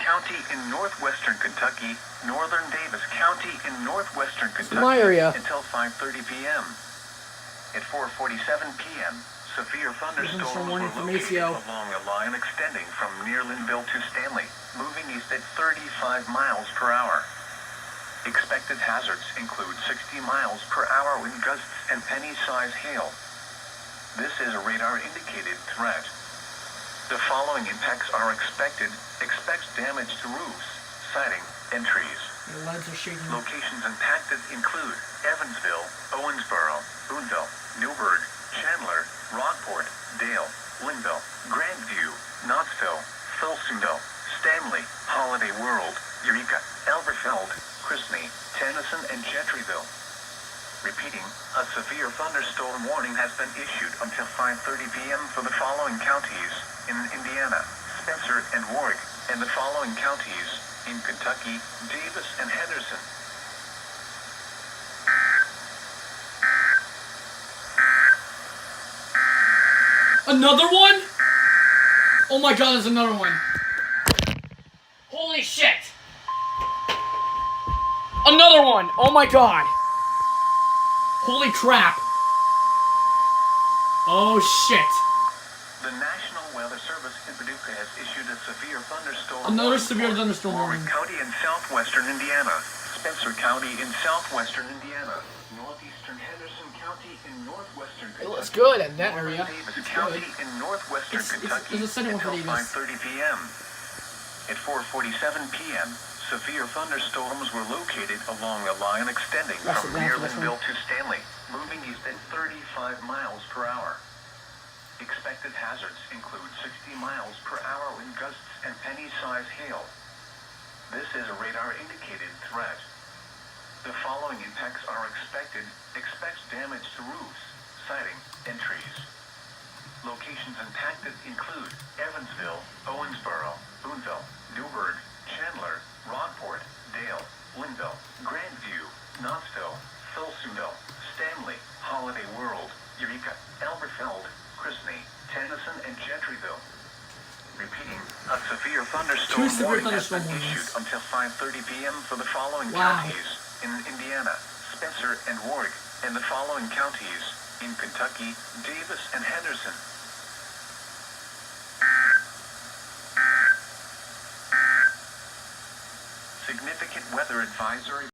County in northwestern Kentucky, northern Davis County in northwestern Kentucky my area. until 5:30 p.m. At 4:47 p.m., severe thunderstorms were located along a line extending from near Linville to Stanley, moving east at 35 miles per hour. Expected hazards include 60 miles per hour wind gusts and penny-sized hail. This is a radar-indicated threat. The following impacts are expected. Expect damage to roofs, siding, and trees. Your legs are shaking. Locations impacted include Evansville, Owensboro, Boonville, Newburgh, Chandler, Rockport, Dale, Linville, Grandview, Knoxville, Folsomville, Stanley, Holiday World, Eureka, Elberfeld, Chrisney, Tennyson, and Gentryville. Repeating, a severe thunderstorm warning has been issued until 5:30 p.m. for the following counties in Indiana, Spencer and Warwick, and the following counties in Kentucky, Davis and Henderson. Another one? Oh my god, there's another one. Holy shit! Another one! Oh my god! Holy crap! Oh shit! The National Weather Service in Paducah has issued a severe thunderstorm. Another severe thunderstorm warning. Warwick County in southwestern Indiana, Spencer County in southwestern Indiana, northeastern Henderson County in northwestern Kentucky. It looks good in that area. Davis It's County good. in northwestern Kentucky There's a second one for until Davis. 5:30 p.m. At 4:47 p.m., severe thunderstorms were located along a line extending from near Linville to Stanley, moving east at 35 miles per hour. Expected hazards include 60 miles per hour wind gusts and penny-sized hail. This is a radar-indicated threat. The following impacts are expected. Expect damage to roofs, siding, and trees. Locations impacted include Evansville, Owensboro, Boonville, Newburgh, Chandler, Rockport, Dale, Linville, Grandview, Knoxville, Folsomville, Stanley, Holiday World, Eureka, Elberfeld, Chrisney, Tennyson, and Gentryville. Repeating, a severe thunderstorm warning has been issued until 5:30 p.m. for the following counties in Indiana, Spencer and Warwick, and the following counties in Kentucky, Davis and Henderson. Significant weather advisory.